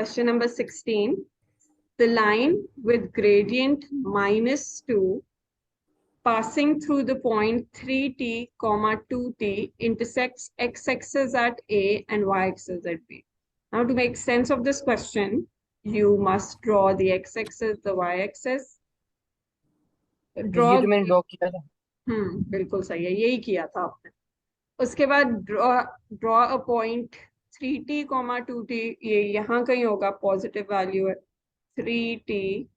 Question number 16. The line with gradient -2 passing through the point 3t, 2t intersects x-axis at A and y-axis at B. Now to make sense of this question, you must draw the x-axis, the y-axis. ये तो मैंने draw किया था। बिल्कुल सही है, यही किया था आपने। उसके बाद draw a point 3t, 2t, ये यहाँ कहीं होगा, पॉजिटिव वैल्यू है 3t,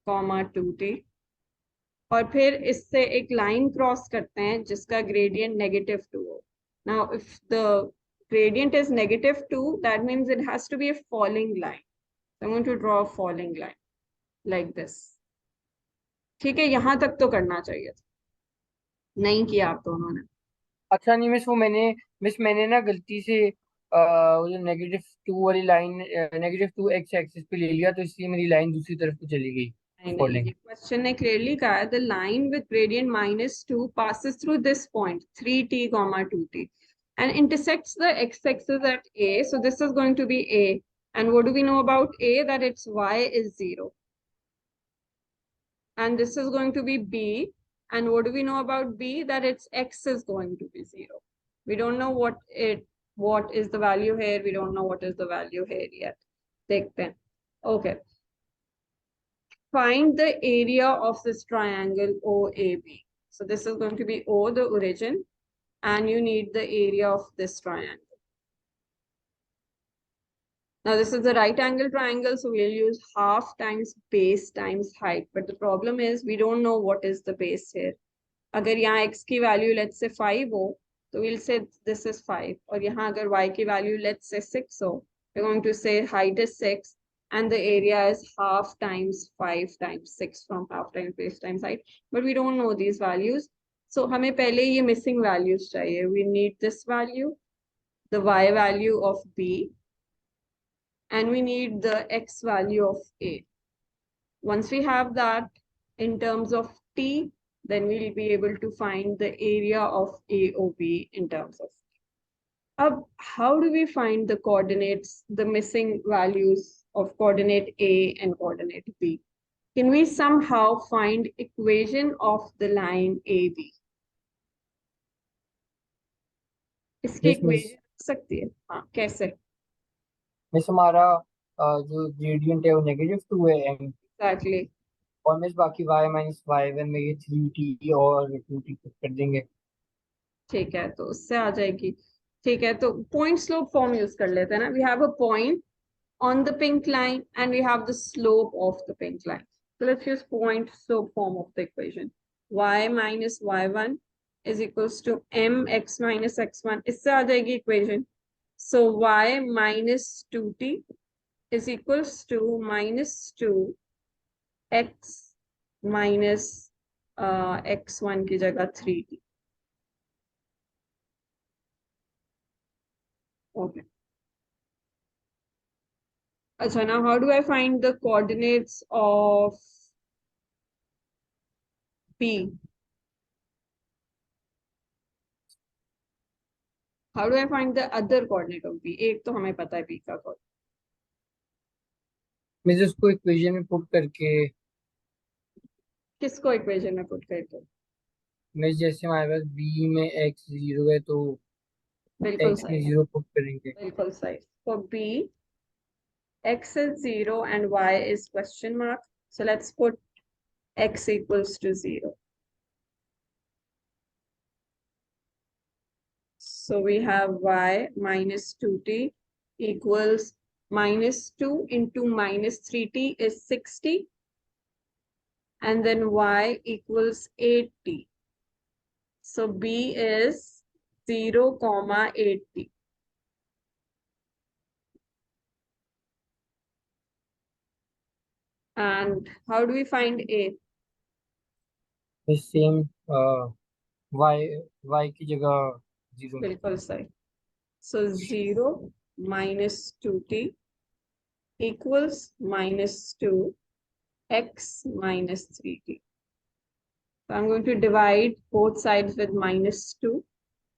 2t, और फिर इससे एक लाइन क्रॉस करते हैं जिसका ग्रेडियंट -2 हो। Now if the gradient is -2, that means it has to be a falling line. So I'm going to draw a falling line like this. ठीक है, यहां तक तो करना चाहिए था, नहीं किया आप दोनों ने। अच्छा नहीं मिस, वो मैंने ना गलती से वो जो -2 वाली लाइन -2 एक्स एक्सिस पे ले लिया, तो इसलिए मेरी लाइन दूसरी तरफ को चली गई नहीं, ये फॉलिंग। क्वेश्चन ने क्लियरली कहा है the line with gradient -2 passes through this point 3t, 2t and intersects the x-axis at A. So this is going to be A. And what do we know about A? That its y is 0. And this is going to be B. And what do we know about B? That its x is going to be 0. We don't know what is the value here. We don't know what is the value here yet. Take then. Okay. Find the area of this triangle OAB. So this is going to be O, the origin, and you need the area of this triangle. Now this is the right angle triangle, so we'll use half times base times height. But the problem is we don't know what is the base here. अगर यहाँ x की value let's say 5 हो, तो we'll say this is 5. और यहाँ अगर y की value let's say 6 हो, we're going to say height is 6 and the area is half times 5 times 6 from half times base times height. But we don't know these values. So हमें पहले ये missing values चाहिए. We need this value, the y value of B, and we need the x value of A. Once we have that in terms of t, then we'll be able to find the area of AOB in terms of t. How do we find the coordinates, the missing values of coordinate A and coordinate B? Can we somehow find equation of the line AB? इसकी miss miss equation हो सकती है? हाँ, कैसे? Miss हमारा जो gradient है वो -2 है एम, Exactly. और मिस बाकी y-y1 में ये 3t और 2t कर देंगे। ठीक है, तो उससे आ जाएगी। ठीक है, तो पॉइंट स्लोप फॉर्म यूज कर लेते हैं ना। We have a point on the pink line and we have the slope of the pink line. So let's use point slope form of the equation. Y minus y1 is equals to mx minus x1. इससे आ जाएगी equation. So y minus 2t is equals to -2x minus x1 की जगह 3t. Okay. Achha, now how do I find the coordinates of P? How do I find the other coordinate of B? एक तो हमें पता है B का coordinate. Miss उसको equation में पुट करके, किसको इक्वेशन में पुट करके? मिस जैसे हमारे पास b में x 0 है तो बिल्कुल x में सही है, 0 पुट करेंगे। बिल्कुल सही. For B, x is 0 and y is question mark. So let's put x equals to 0. So we have y minus 2t equals -2 into -3t is 60. And then y equals 8t. So B is 0, 8t. And how do we find A? Same y y की जगह 0। बिल्कुल सही. So 0 minus 2t equals -2 x minus 3t. So I'm going to divide both sides with -2.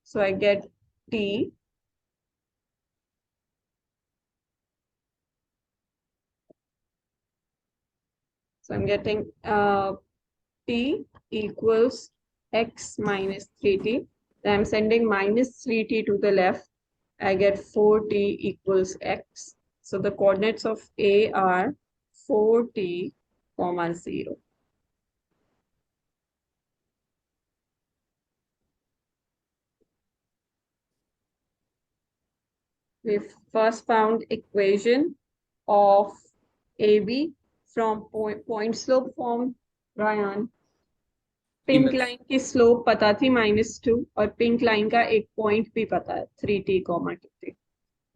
So I get t So I'm getting t equals x minus 3t. Then I'm sending minus 3t to the left. I get 4t equals x. So the coordinates of A are 4t, comma 0. We first found equation of AB from point slope form, Ryan. Ji pink miss. Line की slope पता थी -2 और pink line का एक point भी पता है 3t, 2t.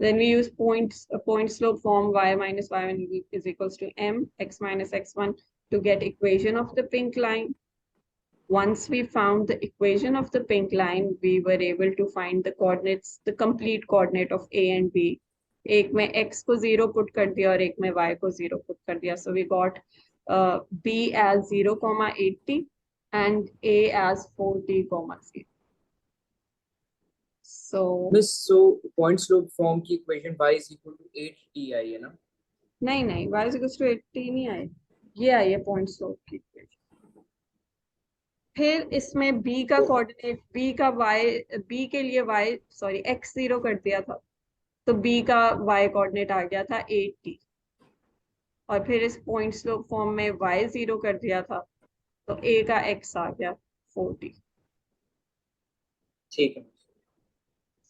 Then we use point slope form y minus y1 is equals to m x minus x1 to get equation of the pink line. Once we found the equation of the pink line, we were able to find the coordinates, the complete coordinate of A and B. एक में x को 0 put कर दिया और एक में y को 0 put कर दिया. So we got B as 0, 8t and A as 4t, 0. So miss so point slope form की equation y is equal to 8t I है ना? नहीं y is equals to 80 नहीं आए, ये आई है पॉइंट स्लोप की इक्वेशन. फिर इसमें b का तो कोऑर्डिनेट, b का y, b के लिए y सॉरी x 0 कर दिया था, तो b का y कोऑर्डिनेट आ गया था 8t. और फिर इस पॉइंट स्लोप फॉर्म में y 0 कर दिया था, तो a का x आ गया 40. ठीक है।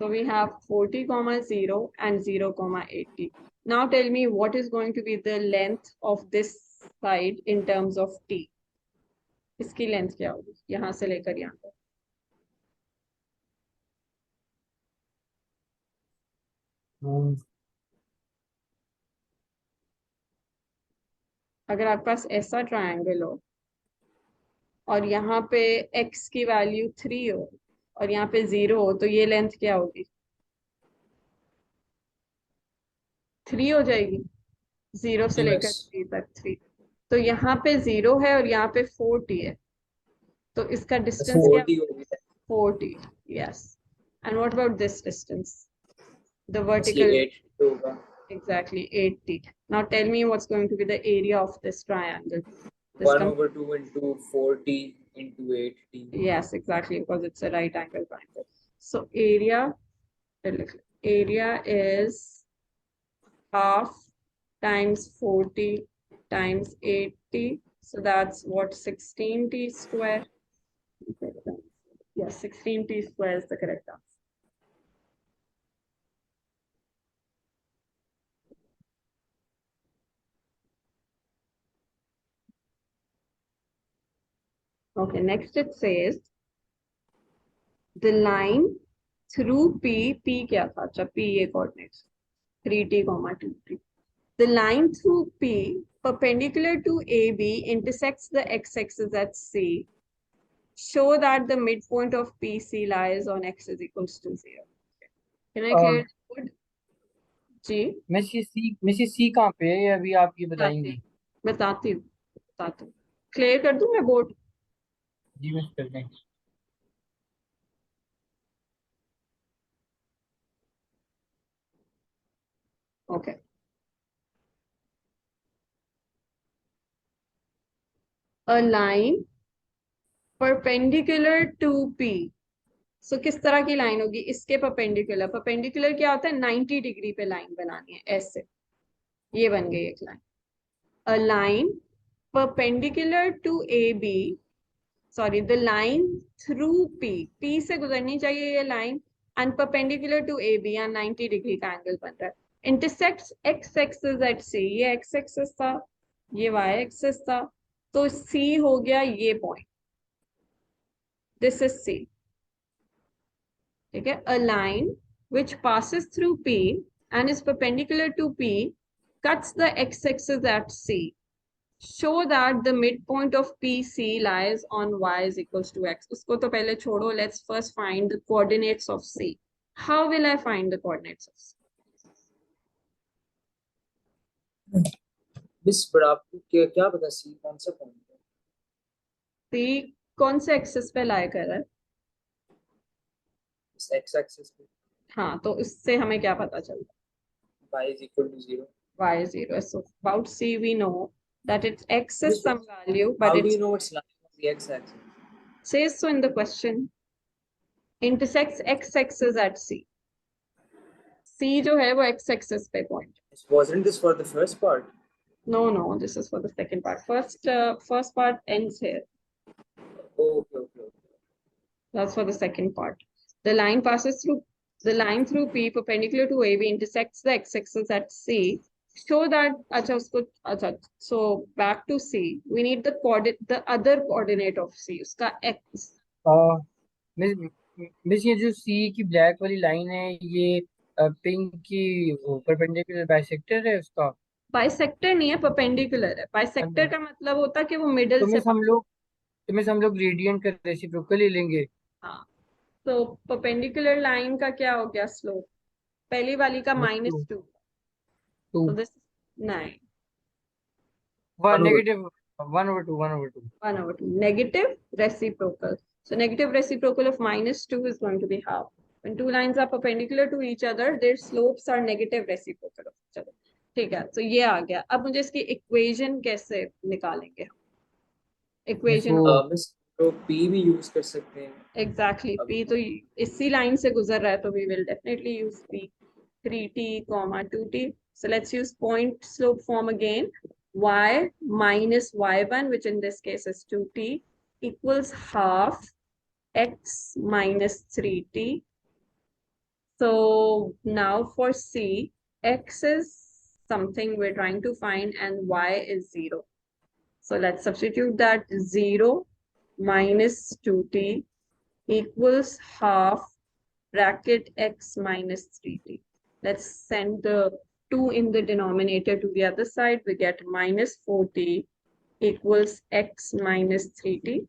So we have 40, 0 and 0, 80. Now tell me what is going to be the length of this side in terms of t. इसकी लेंथ क्या होगी यहाँ से लेकर यहाँ तक? अगर आपके पास ऐसा ट्रायंगल हो और यहाँ पे x की वैल्यू 3 हो और यहाँ पे 0 हो, तो ये लेंथ क्या होगी? 3 हो जाएगी, 0 से जी लेकर मिस। 3 तक 3. तो यहाँ पे 0 है और यहाँ पे 40 है, तो इसका डिस्टेंस क्या? 40 हो गया। 40. Yes. And what about this distance, the bus ये वर्टिकल? 8 होगा। Exactly, 80. Now tell me what's going to be the area of this triangle. This 1/2 into 40 into 8t। yes, exactly, because it's a right angle triangle. So area is half times 40 times 80. So that's what, 16t square? Yes, 16t square is the correct answer. Okay, next it says the line through P क्या था? अच्छा, P ये coordinates 3t, 2t. The line through P perpendicular to AB intersects the x-axis at C. Show that the midpoint of PC lies on x is equals to 0. Can I clear the code? जी miss ये C कहाँ पे है, ये अभी आप ये बताती बताएंगी? बताती हूँ बताती हूँ. क्लियर कर दूं मैं बोर्ड? जी मिस, कर दें। Okay. A line perpendicular to P. सो किस तरह की लाइन होगी? इसके परपेंडिकुलर. परपेंडिकुलर क्या होता है? 90 डिग्री पे लाइन बनानी है ऐसे. ये बन गई एक line. A line perpendicular to AB, sorry the line through P. P से गुजरनी चाहिए ये line and perpendicular to AB, या 90 डिग्री का एंगल बन रहा है. Intersects x axis at C. ये x एक्सिस था, ये y एक्सिस था, तो C हो गया ये पॉइंट. This is C. ठीक है. A line which passes through P and is perpendicular to P cuts the x-axis at C. Show that the midpoint of PC lies on y is equals to x. उसको तो पहले छोड़ो. Let's first find the coordinates of C. How will I find the coordinates of C? Miss पर आपको क्या क्या पता सी कौन सा पॉइंट है? C कौन से एक्सिस पे लाई कर रहा है? इस एक्स एक्सिस पे हाँ, तो इससे हमें क्या पता चलता y इज इक्वल टू 0। है? Y is 0. So about C we know that its x is Miss, some value, but how do it you know it's lying on the x-axis? says so in the question. Intersects x-axis at C. C जो है वो x-axis पे point. Wasn't this for the first part? No, this is for the second part. First part ends here. Oh, okay. That's for the second part. The line passes through the line through P perpendicular to AB intersects the x-axis at C. Show that so back to C. We need the other coordinate of C, उसका x. Miss miss ये जो सी की black वाली line है ये pink की वो perpendicular bisector है उसका। बाइसेक्टर नहीं है, परपेंडिकुलर है। बाइसेक्टर का मतलब होता है कि वो मिडिल तो से मिस हम लोग ग्रेडियंट का रेसिप्रोकल ले लेंगे। हाँ, तो परपेंडिकुलर लाइन का क्या हो गया स्लोप? पहली वाली का two -2, two so this 9 negative 1/2 1/2 1/2 negative reciprocal. So negative reciprocal of -2 is going to be half. When two lines are perpendicular to each other, their slopes are negative reciprocal of each other. ठीक है, तो ये आ गया। अब मुझे इसकी equation कैसे निकालेंगे? इक्वेशन मिस तो P भी यूज कर सकते हैं। एग्जैक्टली P तो इसी लाइन से गुजर रहा है, तो we will definitely use P 3t, 2t. So let's use point slope form again. Y minus y1, which in this case is 2t, equals half x minus 3t. So now for C, x is something we're trying to find and y is 0. So let's substitute that. 0 minus 2t equals half bracket x minus 3t. Let's send the 2 in the denominator to the other side. We get minus 4t equals x minus 3t.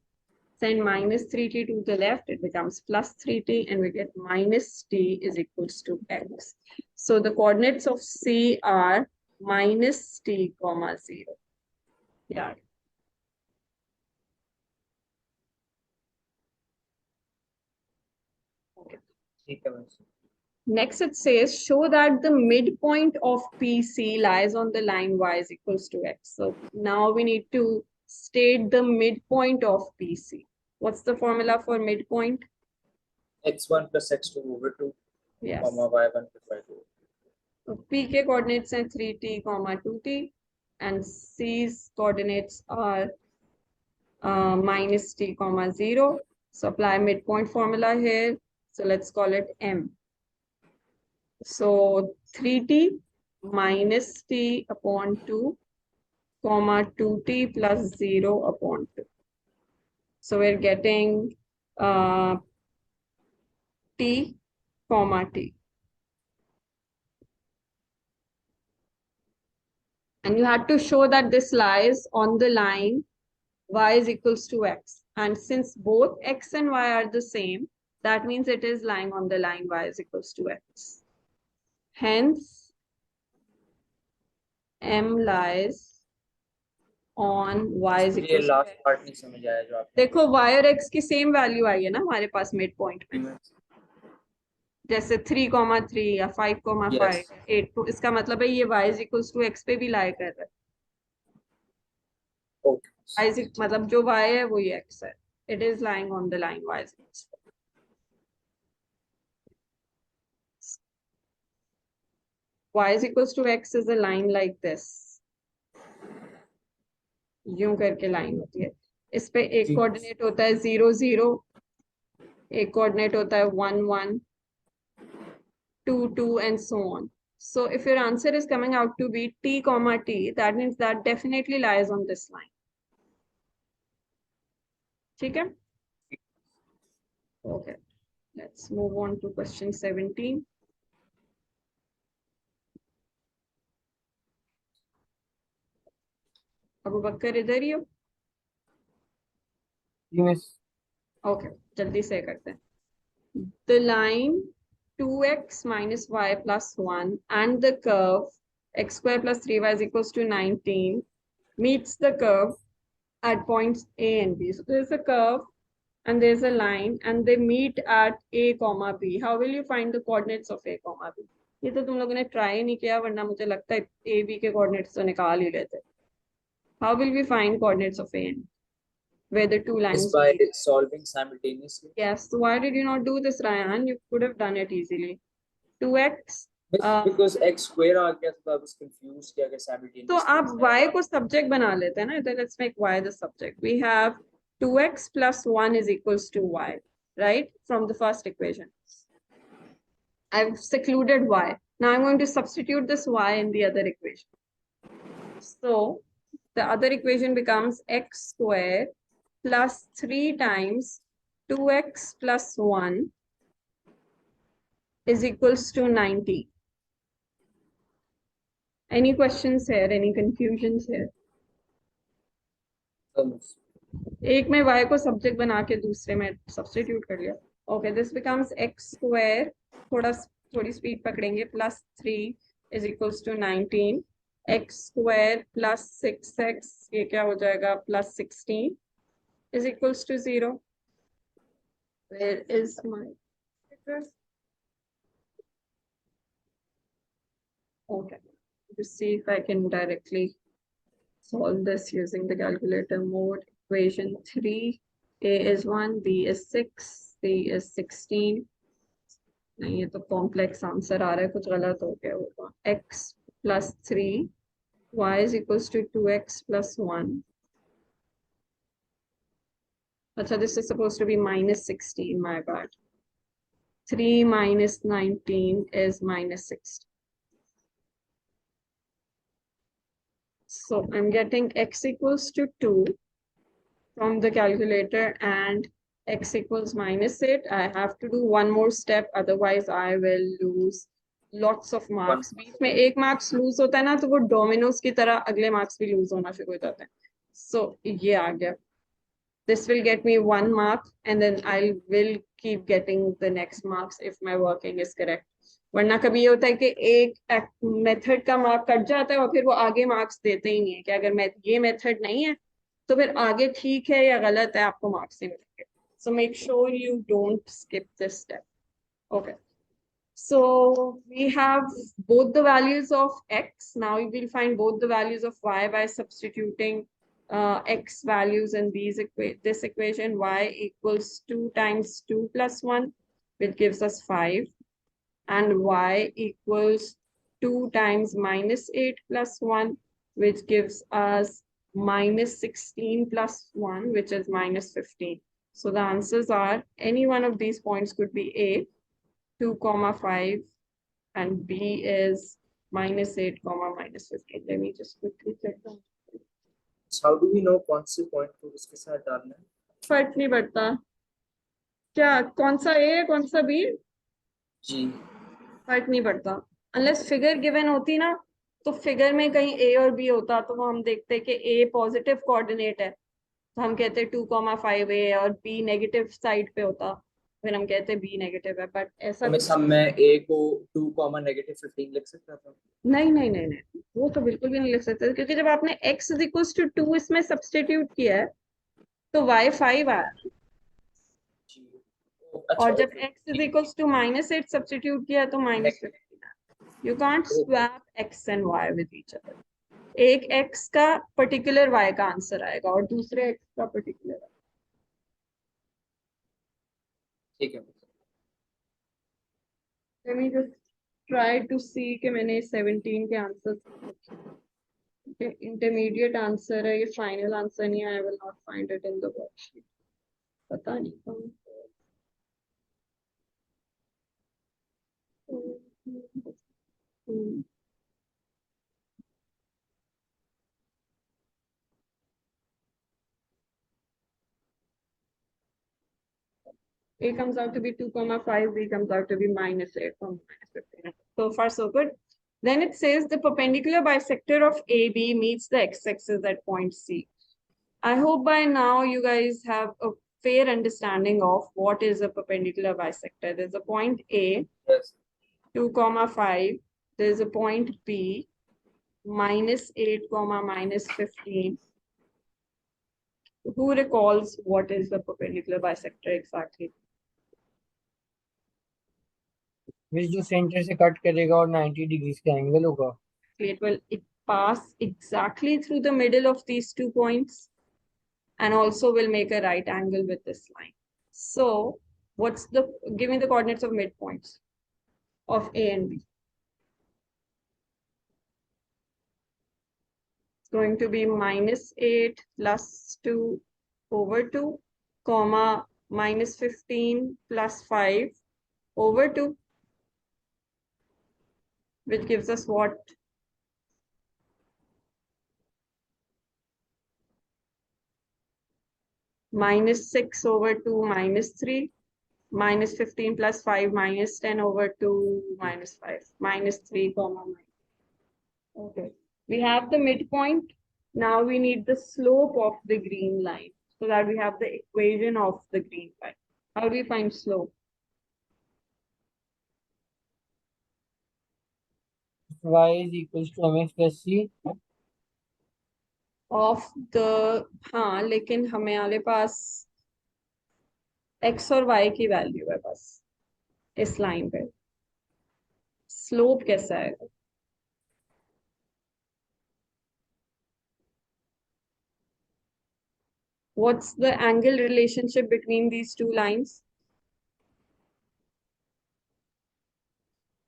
Send minus 3t to the left, it becomes plus 3t, and we get minus t is equals to x. So the coordinates of C are minus t comma 0. Yeah. Okay. Next, it says, show that the midpoint of PC lies on the line y is equals to x. So now we need to state the midpoint of PC. What's the formula for midpoint? x1 plus x2 over 2, Yes. comma y1 plus y2. So P के coordinates are 3t, 2t, and C's coordinates are minus t, 0. So apply midpoint formula here. So let's call it M. So 3t minus t upon 2, 2t plus 0 upon 2. So we're getting t, t. And you had to show that this lies on the line y is equals to x. And since both x and y are the same, that means it is lying on the line y is equals to x. Hence, M lies on y is equals to last x. Part नहीं समझ आया जो आप देखो y और x की same value आई है ना हमारे पास मिड पॉइंट में, जैसे 3,3 या 5,5 8, तो इसका मतलब है ये y is equals to x पे भी लाई कर रहा है। मतलब जो y है वो ये x है। It is lying on the line y is equals to y is equals to x is a line like this. यूं करके लाइन होती है। इस पे एक कोऑर्डिनेट होता है 0 0, एक कोऑर्डिनेट होता है 1 1, 2 2 and so on. So if your answer is coming out to be t comma t, that means that definitely lies on this line. ठीक है? Okay. Let's move on to question 17. Abu बकर इधर ही हो? Miss Okay, जल्दी से करते हैं. The line 2x minus y plus 1 and the curve x square plus 3y is equals to 19 meets the curve at points A and B. So there's a curve and there's a line and they meet at A comma B. How will you find the coordinates of A comma B? ये तो तुम लोगों ने try नहीं किया, वरना मुझे लगता है A B के कोऑर्डिनेट्स तो निकाल ही लेते। How will we find coordinates of A and where the two Is lines by meet? solving simultaneously. Yes. So why did you not do this, Ryan? You could have done it easily. 2x. Because x square आ गया तो I was confused कि अगर तो simultaneously आप इसमें y को subject बना लेते हैं ना, तो let's make y the subject. We have 2x plus 1 is equals to y, right? From the first equation. I've secluded y. Now I'm going to substitute this y in the other equation. So the other equation becomes x square plus 3 times 2x plus 1 is equals to 90. Any questions here? Any confusions here? एक में y को subject बना के दूसरे में substitute कर लिया. Okay, this becomes x square, थोड़ी स्पीड पकड़ेंगे, plus 3 is equals to 19. x square plus 6x, ये क्या हो जाएगा, plus 16 is equals to 0. Where is my address? Okay, to see if I can directly solve this using the calculator mode. Equation 3, a is 1, b is 6, c is 16. नहीं, ये तो complex answer आ रहा है, कुछ गलत हो गया होगा. x plus 3, y is equals to 2x plus 1. अच्छा, this is supposed to be minus 16, my bad. 3 minus 19 is minus 16. So I'm getting x equals to 2 from the calculator and x equals minus 8. I have to do one more step, otherwise I will lose lots of marks. बीच में एक marks lose होता है ना, तो वो dominoes की तरह अगले marks भी lose होना शुरू हो जाते हैं. So ये आ गया. This will get me 1 mark and then I will keep getting the next marks if my working is correct. वरना कभी ये होता है कि एक मेथड का मार्क कट जाता है और फिर वो आगे मार्क्स देते ही नहीं है कि अगर ये मेथड नहीं है तो फिर आगे ठीक है या गलत है, आपको मार्क्स नहीं मिलेंगे. So make sure you don't skip this step. Okay. So we have both the values of x. Now we will find both the values of y by substituting x values in this equation. Y equals 2 times 2 plus 1, which gives us 5. And y equals 2 times minus 8 plus 1, which gives us minus 16 plus 1, which is minus 15. So the answers are, any one of these points could be A, 2, 5, and B is minus 8, minus 15. Let me just quickly check that. So how do we know कौन से point को इसके साथ डालना है? फर्क नहीं पड़ता. क्या कौन सा A है कौन सा B? जी. फर्क नहीं पड़ता. Unless figure given होती ना, तो फिगर में कहीं A और B होता तो वो हम देखते कि A पॉजिटिव कोऑर्डिनेट है तो हम कहते 2,5 A और B नेगेटिव साइड पे होता, फिर हम कहते B नेगेटिव है. बट ऐसा तो मैं सब में A को 2, -15 लिख सकता था. नहीं नहीं नहीं नहीं, वो तो बिल्कुल भी नहीं लिख सकते क्योंकि जब आपने x इज इक्वल टू 2 इसमें सब्स्टिट्यूट किया है तो y 5 आया. जी. और जब x is equal to -8 substitute किया तो -15. You can't swap x and y with each other. एक x का पर्टिकुलर y का आंसर आएगा और दूसरे x का पर्टिकुलर. ठीक है. Let me just try to see कि मैंने 17 के आंसर. इंटरमीडिएट आंसर है ये, फाइनल आंसर नहीं है. I will not find it in the worksheet. पता नहीं कौन. A comes out to be 2,5, B comes out to be -8, -15. So far, so good. Then it says the perpendicular bisector of AB meets the x-axis at point C. I hope by now you guys have a fair understanding of what is a perpendicular bisector. There's a point A, Yes. 2,5. There's a point B, -8, -15. Who recalls what is the perpendicular bisector exactly? जो centre से cut करेगा और 90 degree का angle होगा. It will pass exactly through the middle of these 2 points and also will make a right angle with this line. So give me the coordinates of midpoints of A and B. It's going to be -8 plus 2 over 2, comma, -15 plus 5 over 2, which gives us what? -6 over 2 -3, -15 plus 5 -10 over 2 -5, -3, comma, okay. We have the midpoint. Now we need the slope of the green line so that we have the equation of the green line. How do we find slope? Y is equals to mx plus c. Of the, हाँ लेकिन हमारे पास x और y की value है बस इस line पे, slope कैसा है? What's the angle relationship between these two lines?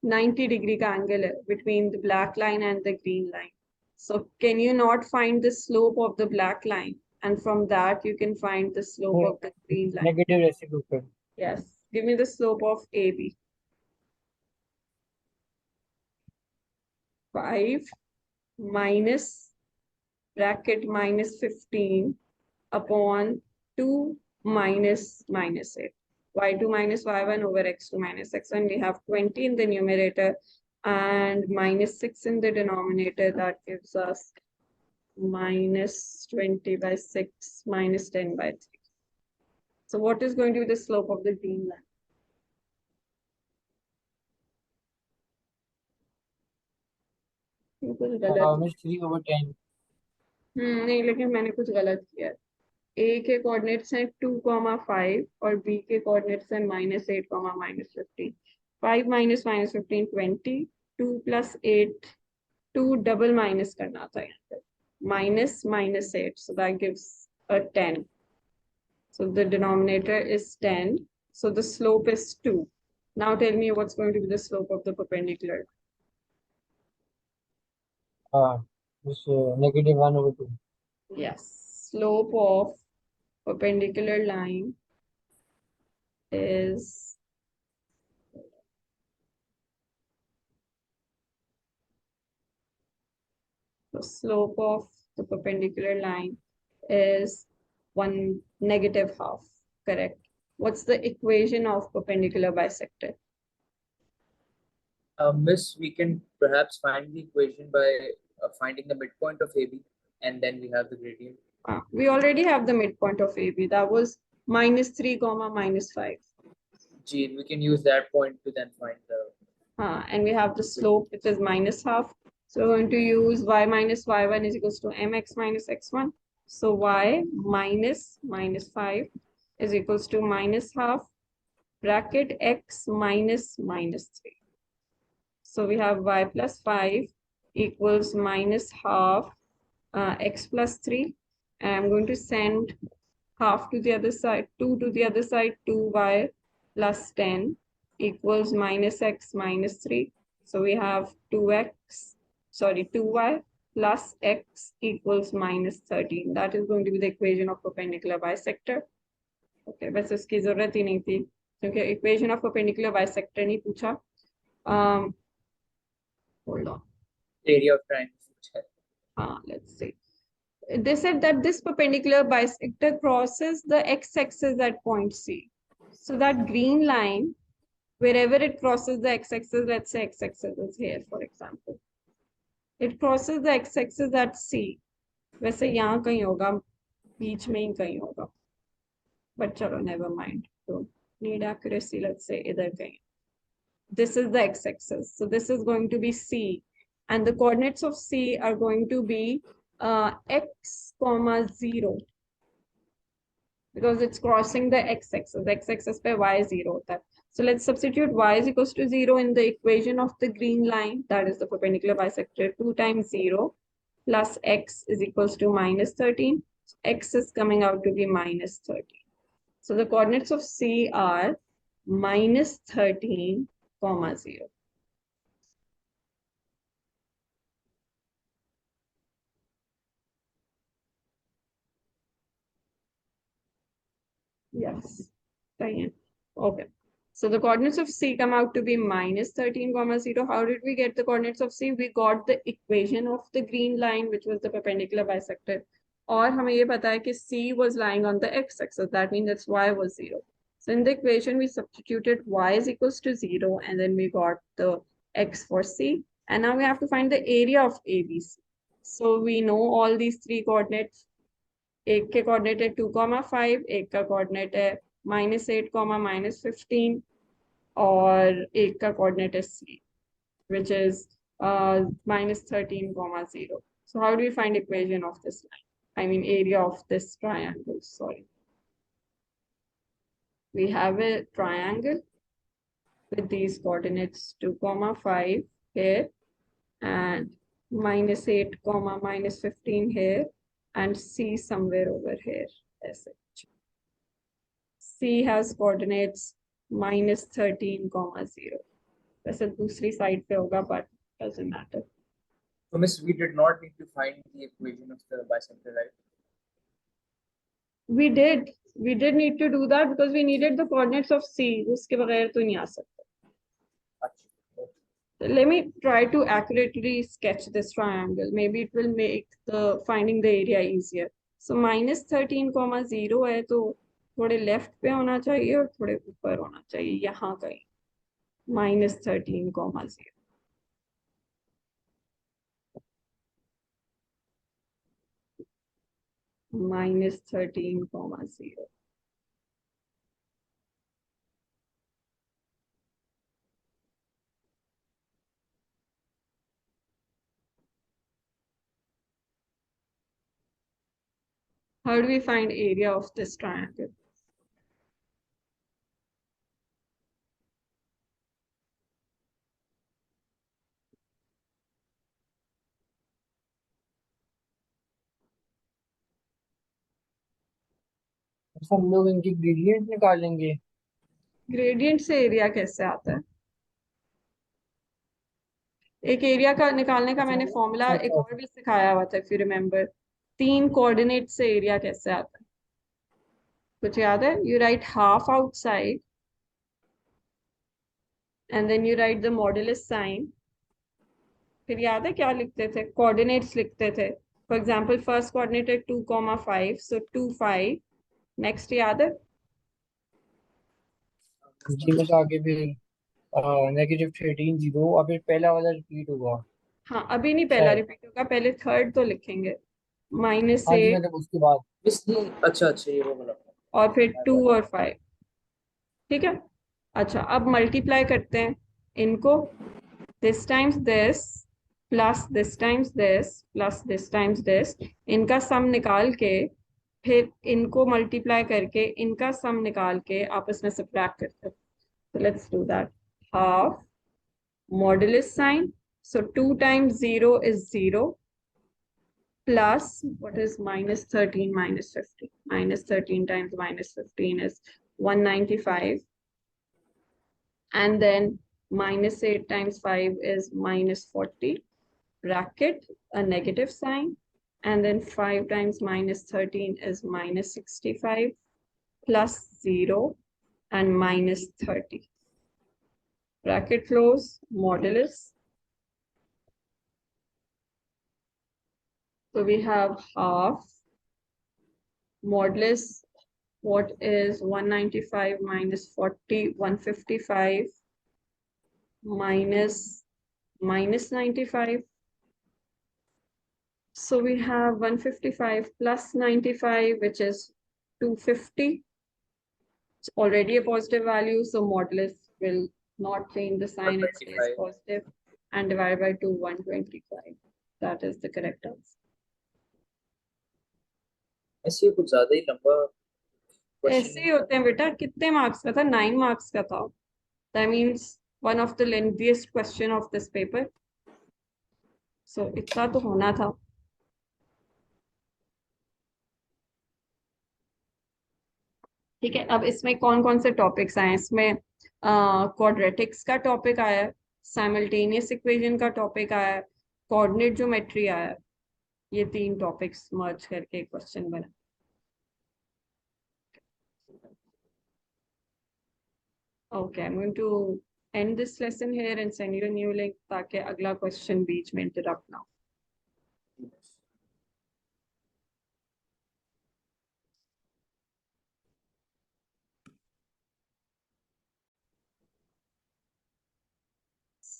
90-degree का angle है between the black line and the green line. So can you not find the slope of the black line? And from that you can find the slope of the green line. Negative reciprocal. Yes. Give me the slope of AB. 5 minus bracket -15 upon 2 minus -8. Y2 minus y1 over x2 minus x1. We have 20 in the numerator and -6 in the denominator. That gives us -20 by 6 minus 10 by 3. So what is going to be the slope of the green line? कुछ गलत 3 over 10. नहीं, लेकिन मैंने कुछ गलत किया है. A के कोऑर्डिनेट्स हैं 2, 5 और B के कोऑर्डिनेट्स हैं -8, -15. 5 minus -15 20, 2 plus 8, 2 double minus करना था यहाँ पे, -8, so that gives a 10. So the denominator is 10. So the slope is 2. Now tell me what's going to be the slope of the perpendicular. This -1 over 2. Yes, slope of perpendicular line is the slope of the perpendicular line is 1 -12. Correct. What's the equation of perpendicular bisector? Miss, we can perhaps find the equation by finding the midpoint of AB, and then we have the gradient. We already have the midpoint of AB. That was -3, -5. G, we can use that point to then find the. And we have the slope, which is -12. So we're going to use y minus y1 is equals to mx minus x1. So y minus -5 is equals to -12 bracket x minus -3. So we have y plus 5 equals -12 x plus 3. And I'm going to send half to the other side, 2 to the other side, 2y plus 10 equals -x minus 3. So we have 2y plus x equals -13. That is going to be the equation of perpendicular bisector. Okay, बस इसकी जरूरत ही नहीं थी क्योंकि equation of perpendicular bisector नहीं पूछा. Hold on. Area of triangle. Let's see. They said that this perpendicular bisector crosses the x-axis at point C. So that green line, wherever it crosses the x-axis, let's say x-axis is here, for example. It crosses the x-axis at C. वैसे यहाँ कहीं होगा, बीच में ही कहीं होगा. But चलो, never mind. Don't need accuracy. Let's say इधर कहीं. This is the x-axis. So this is going to be C. And the coordinates of C are going to be x, 0. Because it's crossing the x-axis. X-axis पे y 0 होता है. So let's substitute y is equals to 0 in the equation of the green line. That is the perpendicular bisector. 2 times 0 plus x is equals to minus 13. X is coming out to be minus 13. So the coordinates of C are minus 13, comma 0. Yes. Fine. Okay. So the coordinates of C come out to be minus 13, comma 0. How did we get the coordinates of C? We got the equation of the green line, which was the perpendicular bisector. और हमें ये पता है कि C was lying on the x-axis. That means its y was 0. So in the equation, we substituted y is equals to 0, and then we got the x for C. And now we have to find the area of ABC. So we know all these three coordinates. एक के coordinate है 2,5, एक का coordinate है -8, -15, और एक का coordinate है C, which is -13, 0. So how do we find equation of this line? I mean area of this triangle, sorry. We have a triangle with these coordinates 2,5 here and -8, -15 here and C somewhere over here. SH. C has coordinates -13, 0. वैसे दूसरी side पे होगा but doesn't matter. So, Miss, we did not need to find the equation of the bisector, right? We did need to do that because we needed the coordinates of C. उसके बगैर तो नहीं आ सकता. अच्छा. Let me try to accurately sketch this triangle. Maybe it will make the finding the area easier. So -13, 0 है तो थोड़े left पे होना चाहिए और थोड़े ऊपर होना चाहिए, यहाँ कहीं -13, 0. -13, 0. How do we find area of this triangle? हम लोग इनकी ग्रेडियंट निकालेंगे. ग्रेडियंट से एरिया कैसे आता है? एक एरिया का निकालने का मैंने फॉर्मूला एक और भी सिखाया हुआ था, इफ यू रिमेम्बर. 3 कोऑर्डिनेट से एरिया कैसे आता है? कुछ याद है? You write half outside and then you write the modulus sign. फिर याद है क्या लिखते थे? कोऑर्डिनेट्स लिखते थे. फॉर एग्जांपल फर्स्ट कोऑर्डिनेट है 2,5, सो 2, 5. नेक्स्ट याद है? जी बस आगे फिर -13, 0 और फिर पहला वाला रिपीट होगा. हाँ, अभी नहीं पहला रिपीट होगा, पहले थर्ड तो लिखेंगे. हाँ जी, -8 मतलब उसके बाद. Miss, अच्छा अच्छा ये वो वाला. और फिर 2 और 5. ठीक है. अच्छा, अब मल्टीप्लाई करते हैं इनको. This times this plus this times this plus this times this. इनका सम निकाल के फिर इनको मल्टीप्लाई करके इनका सम निकाल के आपस में सब्ट्रैक्ट करते हैं. So let's do that. Half modulus sign. So 2 times 0 is 0 plus what is -13 -15. -13 times -15 is 195. And then -8 times 5 is -40. Bracket, a negative sign. And then 5 times -13 is -65 plus 0 and -30. Bracket close, modulus. So we have half modulus. What is 195 minus 40? 155 minus -95. So we have 155 plus 95, which is 250. It's already a positive value, so modulus will not change the sign. It stays 125. positive, and divided by 2, 125. That is the correct answer. ऐसे कुछ ज्यादा ही लंबा ऐसे ही होते हैं बेटा. कितने marks का था? 9 मार्क्स का था. That means one of the lengthiest question of this paper. So इतना तो होना था. ठीक है, अब इसमें कौन कौन से टॉपिक्स आए हैं? इसमें क्वाड्रेटिक्स का टॉपिक आया है, साइमल्टेनियस इक्वेशन का टॉपिक आया है, कोऑर्डिनेट ज्योमेट्री आया है। ये 3 टॉपिक्स मर्ज करके एक क्वेश्चन बना। Okay, I am going to end this lesson here and send you a new link ताकि अगला क्वेश्चन बीच में इंटरप्ट ना हो।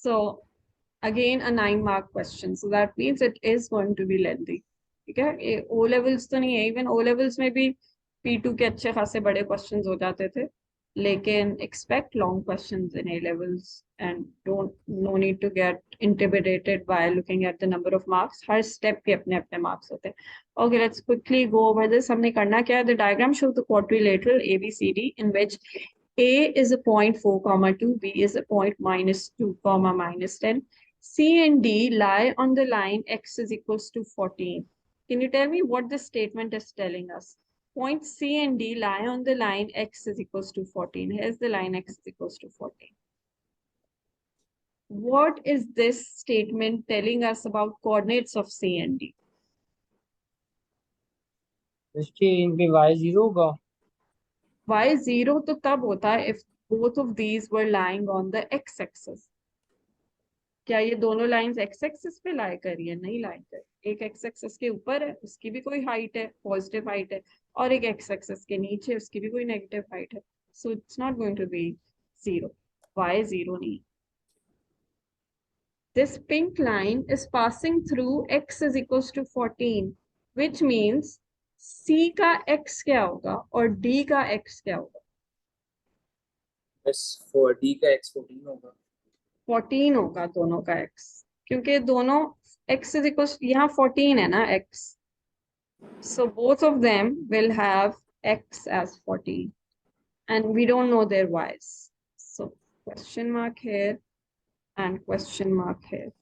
So again a 9 mark question, so that means it is going to be lengthy. ठीक है, ये O levels तो नहीं है, इवन ओ लेवल्स में भी P2 के अच्छे खासे बड़े क्वेश्चंस हो जाते थे, लेकिन expect long questions in A levels and don't no need to get intimidated by looking at the number of marks. Her step के अपने अपने marks होते हैं. Okay, let's quickly go over this. हमने करना क्या है? The diagram shows the quadrilateral ABCD in which A is a point 4 comma 2, B is a point minus 2 comma minus 10. C and D lie on the line x is equals to 14. Can you tell me what this statement is telling us? Point C and D lie on the line x is equals to 14. Here's the line x is equals to 14. What is this statement telling us about coordinates of C and D? इसके इन पे y 0 होगा। Y 0 तो तब होता है if both of these were lying on the x-axis. क्या ये दोनों लाइंस एक्स एक्सिस पे लाई कर रही है? नहीं लाई कर, एक एक्स एक्सिस के ऊपर है, उसकी भी कोई हाइट है, पॉजिटिव हाइट है, और एक एक्स एक्सिस के नीचे उसकी भी कोई नेगेटिव हाइट है, so it's not going to be 0. y 0 नहीं. This pink line is passing through x is equals to 14, which means c का x क्या होगा और d का x क्या होगा? बस फॉर डी का x 14 होगा। 14 होगा दोनों का x, क्योंकि दोनों x is equals, यहाँ 14 है ना x, so both of them will have x as 14 and we don't know their y's, so question mark here and question mark here.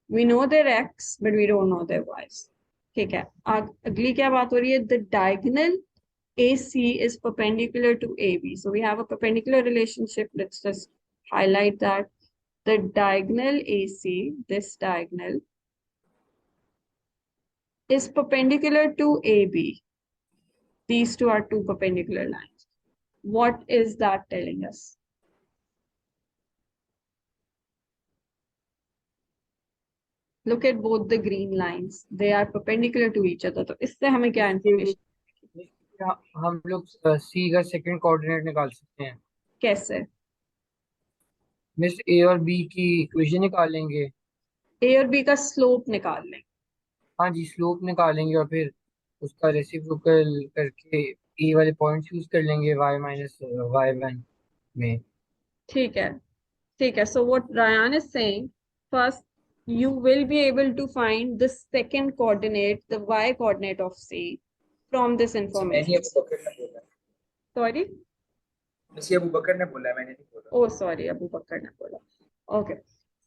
We know their x but we don't know their y's. ठीक है, अगली क्या बात हो रही है? The diagonal AC is perpendicular to AB, so we have a perpendicular relationship. Let's just highlight that. The diagonal AC, this diagonal, is perpendicular to AB. These two are two perpendicular lines. What is that telling us? Look at both the green lines. They are perpendicular to each other. तो इससे हमें क्या information? हम लोग सी का second coordinate निकाल सकते हैं। कैसे? मिस ए और बी की इक्वेशन निकालेंगे। A और B का स्लोप निकाल लें। हाँ जी, स्लोप निकालेंगे और फिर उसका रेसिप्रोकल करके ए वाले पॉइंट्स यूज कर लेंगे y माइनस y1 में। ठीक है, ठीक है. So what Ryan is saying, first you will be able to find the second coordinate, the y coordinate of C from this मैंने information. अबू बकर ने बोला। Sorry? वैसे अबू बकर ने बोला, मैंने नहीं बोला। Oh, sorry, Abu Bakr ne bola. Okay.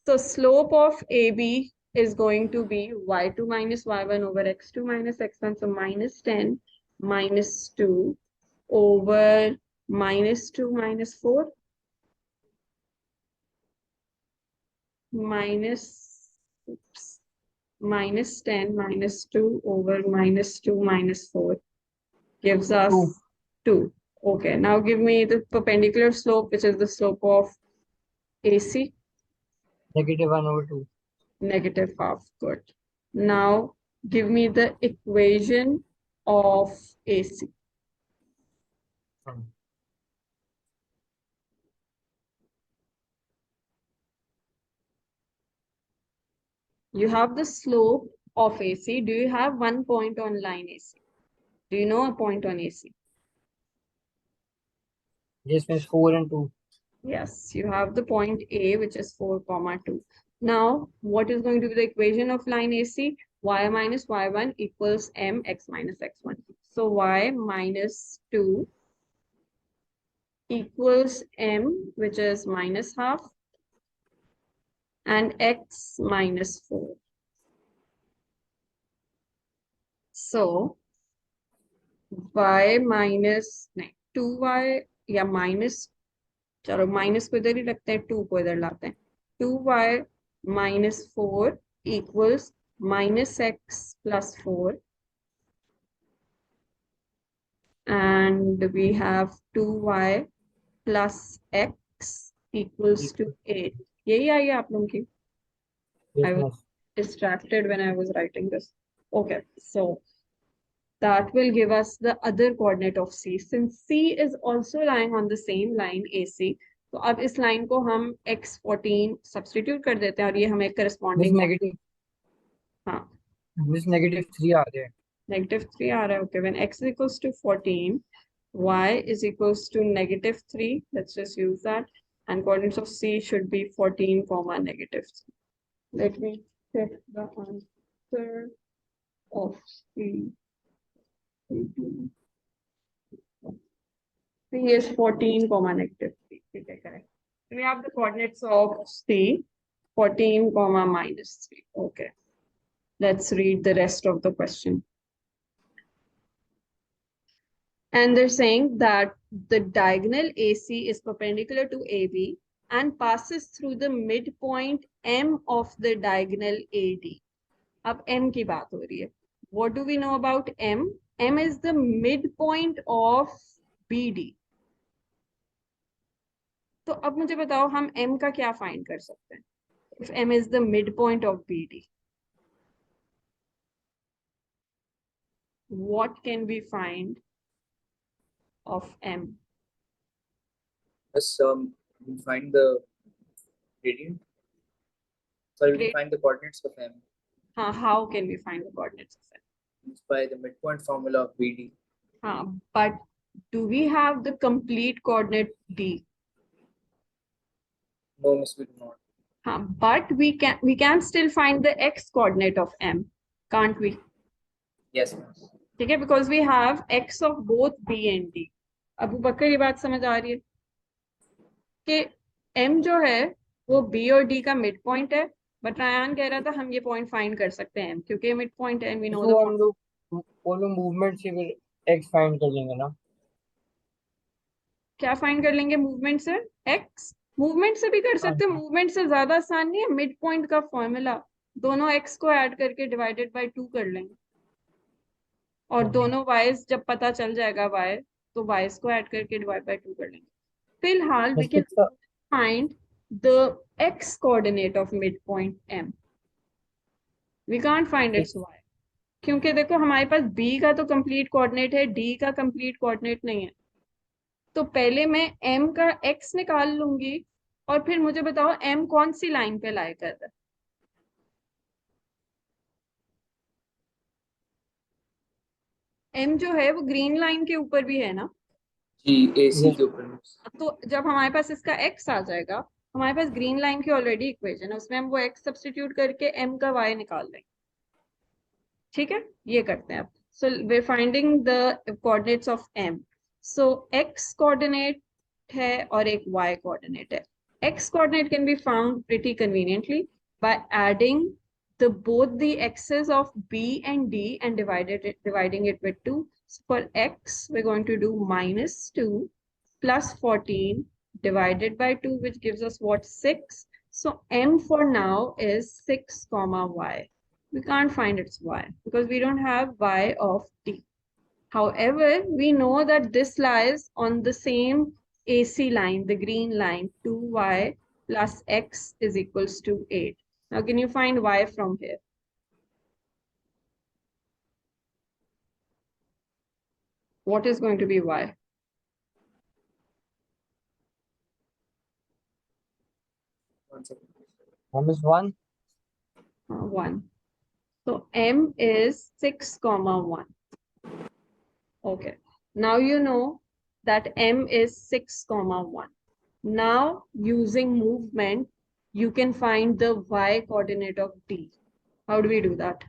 So slope of AB is going to be y2 minus y1 over x2 minus x1. So minus 10 minus 2 over minus 2 minus 4 minus, oops, minus 10 minus 2 over minus 2 minus 4 gives us 2. Okay, now give me the perpendicular slope, which is the slope of AC. -1/2। Negative half. Good. Now give me the equation of AC. You have the slope of AC. Do you have one point on line AC? Do you know a point on AC? Yes, miss 4 and 2। Yes, you have the point A, which is 4 comma 2. Now, what is going to be the equation of line AC? Y minus y1 equals mx minus x1. So y minus 2 equals m, which is minus half, and x minus 4. So y minus नहीं 2y या minus, चलो minus को इधर ही रखते हैं, 2 को इधर लाते हैं, 2y-4 equals -x+4 and we have 2y plus x equals to 8. यही आई है आप लोगों की? Yes, I was miss. distracted when I was writing this. Okay, so that will give us the other coordinate of C. Since C is also lying on the same line AC, तो अब इस line को हम x14 substitute कर देते हैं और ये हमें मिस करस्पॉन्डिंग, नेगेटिव हाँ मिस -3 आ रहे हैं. -3 आ रहा है. Okay, when x is equals to 14, y is equals to -3. Let's just use that. And coordinates of C should be 14, comma -3. Let me check the answer of C. C is 14, comma -3. Okay, correct. We have the coordinates of C, 14, comma -3. Okay. Let's read the rest of the question. And they're saying that the diagonal AC is perpendicular to AB and passes through the midpoint M of the diagonal AD. अब M की बात हो रही है. What do we know about M? M is the midpoint of BD. तो अब मुझे बताओ हम M का क्या फाइंड कर सकते हैं? If M is the midpoint of BD, what can we find of M? Yes, we find the gradient. Sorry, we find the coordinates of M. How can we find the coordinates of M? It's by the midpoint formula of BD. But do we have the complete coordinate D? No, miss, we do not. But we can still find the x coordinate of M, can't we? Yes, miss. ठीक है, because we have x of both B and D. Abu बकर ये बात समझ आ रही है कि M जो है वो B और D का मिड पॉइंट है, बट रायान कह रहा था हम ये पॉइंट फाइंड कर सकते हैं M क्योंकि मिड पॉइंट है, वी नो तो द हम लोग वो लोग मूवमेंट से फिर x फाइंड कर लेंगे ना. क्या फाइंड कर लेंगे मूवमेंट से? x मूवमेंट से भी कर हाँ सकते हैं, मूवमेंट से ज्यादा आसान नहीं है. मिड पॉइंट का फॉर्मूला दोनों x को ऐड करके डिवाइडेड बाय 2 कर लेंगे और दोनों y's जब पता चल जाएगा y तो y's को ऐड करके डिवाइड बाय 2 कर लेंगे. फिलहाल we मिस can कितना find the x coordinate of midpoint M. We can't find its y क्योंकि देखो हमारे पास B का तो कंप्लीट कोऑर्डिनेट है, D का कंप्लीट कोऑर्डिनेट नहीं है. तो पहले मैं M का x निकाल लूंगी और फिर मुझे बताओ M कौन सी लाइन पे लाई कर रहा है? M जो है वो ग्रीन लाइन के ऊपर भी है ना. जी, AC yes. के ऊपर miss. तो जब हमारे पास इसका x आ जाएगा, हमारे पास ग्रीन लाइन की ऑलरेडी इक्वेशन है, उसमें हम वो x सब्स्टिट्यूट करके M का y निकाल देंगे. ठीक है, ये करते हैं अब. So we finding the coordinates of M. So x coordinate है और एक y कोऑर्डिनेट है. X coordinate can be found pretty conveniently by adding the both the x's of B and D and dividing it with 2. So for x, we're going to do -2 plus 14 divided by 2, which gives us what? 6. So M for now is 6 comma y. We can't find its y because we don't have y of D. However, we know that this lies on the same AC line, the green line. 2y plus x is equals to 8. Now, can you find y from here? What is going to be y? One second. Miss 1. 1. So M is 6 comma 1. Okay. Now you know that M is 6 comma 1. Now using movement, you can find the y coordinate of D. How do we do that?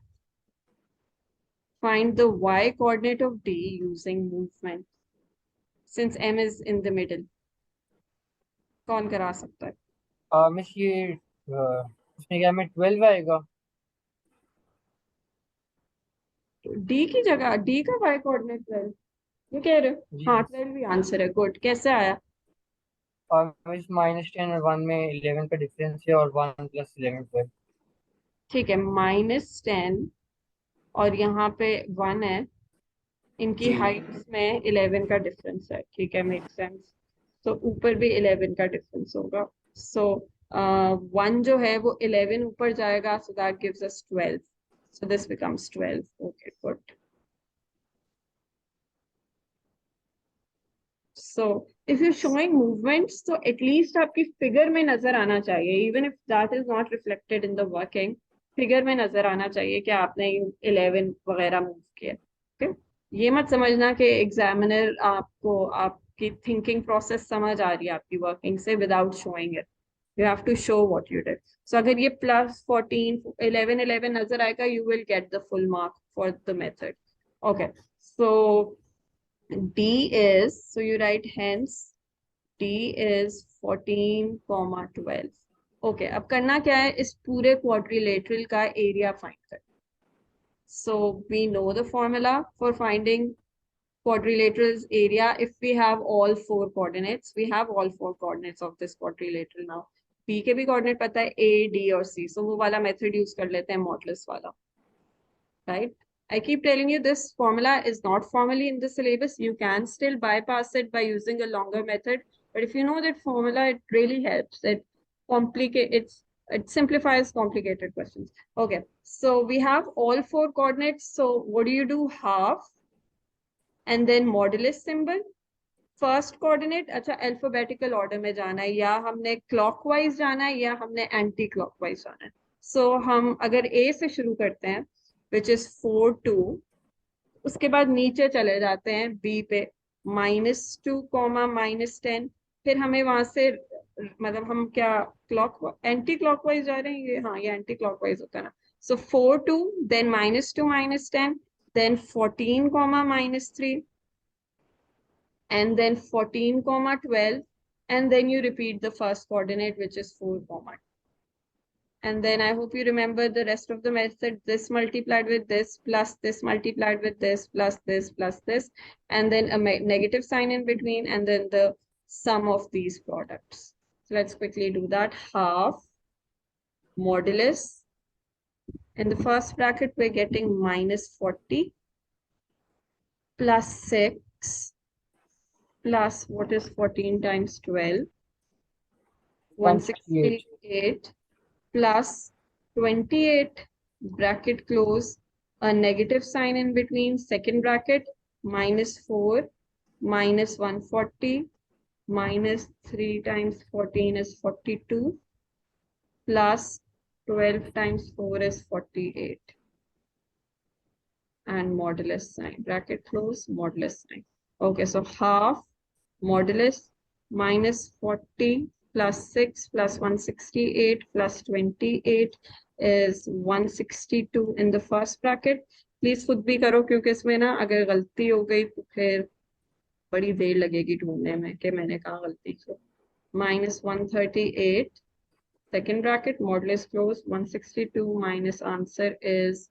Find the y coordinate of D using movement. Since M is in the middle. कौन करा सकता है? Miss ये इसमें क्या में 12 आएगा. D की जगह D का y कोऑर्डिनेट 12. ये कह रहे हो? जी हाँ 12 भी आंसर है, गुड। कैसे आया? और मिस -10 और 1 में 11 का डिफरेंस है और 1 + 11 12। ठीक है, -10 और यहाँ पे 1 है, इनकी जी हाइट्स में 11 का डिफरेंस है। ठीक है, मेक सेंस। तो ऊपर भी 11 का डिफरेंस होगा। सो 1 जो है वो 11 ऊपर जाएगा, so that gives us 12, so this becomes 12। Okay good. So if you're showing movements, so at least आपकी फिगर में नजर आना चाहिए, even if that is not reflected in the working, figure में नजर आना चाहिए कि आपने 11 वगैरह मूव किया। okay? ये मत समझना कि एग्जामिनर आपको आपकी थिंकिंग प्रोसेस समझ आ रही है आपकी वर्किंग से without showing it. You have to show what you did. So अगर ये +14 11 11 नजर आएगा, you will get the full mark for the method. Okay, so D is, so you write hence D is 14, 12. Okay, अब करना क्या है, इस पूरे quadrilateral का area find कर। So we know the formula for finding quadrilateral's area if we have all four coordinates. We have all four coordinates of this quadrilateral now. B के भी coordinate पता है, A, D और C. So वो वाला method use कर लेते हैं, modulus वाला, right? I keep telling you this formula is not formally in the syllabus. You can still bypass it by using a longer method. But if you know that formula, it really helps. It simplifies complicated questions. Okay, so we have all four coordinates. So what do? Half and then modulus symbol. First coordinate, अच्छा alphabetical order में जाना है, या हमने clockwise जाना है, या हमने एंटी क्लॉकवाइज जाना है। सो हम अगर ए से शुरू करते हैं, विच इज 4 2, उसके बाद नीचे चले जाते हैं बी पे, -2 -10। फिर हमें वहां से मतलब हम क्या क्लॉक एंटी क्लॉकवाइज जा रहे हैं, ये हाँ ये एंटी क्लॉकवाइज होता है ना। सो 4 2, then -2 -10, then 14 -3, and then 14 12, and then you repeat the first coordinate, which is 4 and then I hope you remember the rest of the method. This multiplied with this plus this multiplied with this plus this plus this, and then a negative sign in between, and then the sum of these products. So let's quickly do that. Half modulus, in the first bracket we're getting -40 plus 6 plus what is 14 times 12, 168। 168 plus 28, bracket close, a negative sign in between, second bracket, -4 -140 -3 times 14 is 42 plus 12 times 4 is 48, and modulus sign, bracket close, modulus sign. Okay, so half modulus -40 plus 6 plus 168 plus 28 is 162 in the first bracket. Please खुद भी करो, क्योंकि इसमें ना अगर गलती हो गई तो फिर बड़ी देर लगेगी ढूंढने में कि मैंने कहा गलती की। -138, second bracket, modulus close, 162 minus answer is,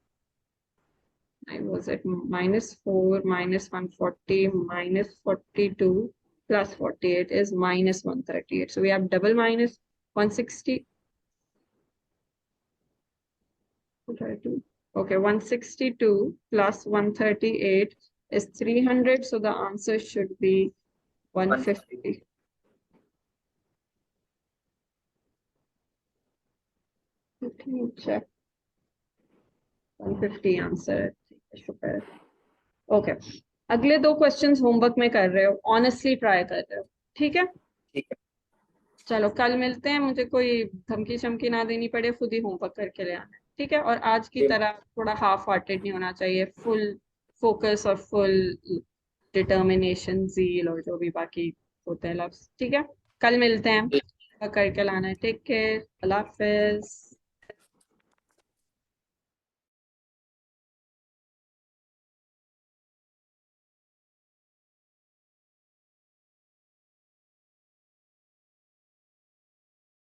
I was at -4 -140 -42 plus 48 is -138. So we have double minus 160. Okay, 162 plus 138 is 300. So the answer should be 150. Let me check. 150 answer है, शुक्र। ओके, अगले दो क्वेश्चंस होमवर्क में कर रहे हो, honestly try कर रहे हो, ठीक है? ठीक है। चलो कल मिलते हैं, मुझे कोई धमकी शमकी ना देनी पड़े, खुद ही होमवर्क करके ले आना है, ठीक है? और आज की तरह थोड़ा हाफ हार्टेड नहीं होना चाहिए, फुल फोकस और फुल डिटर्मिनेशन, जील और जो भी बाकी होते हैं लफ्ज, ठीक है? कल मिलते हैं, करके लाना है। टेक केयर, अल्लाह हाफिज।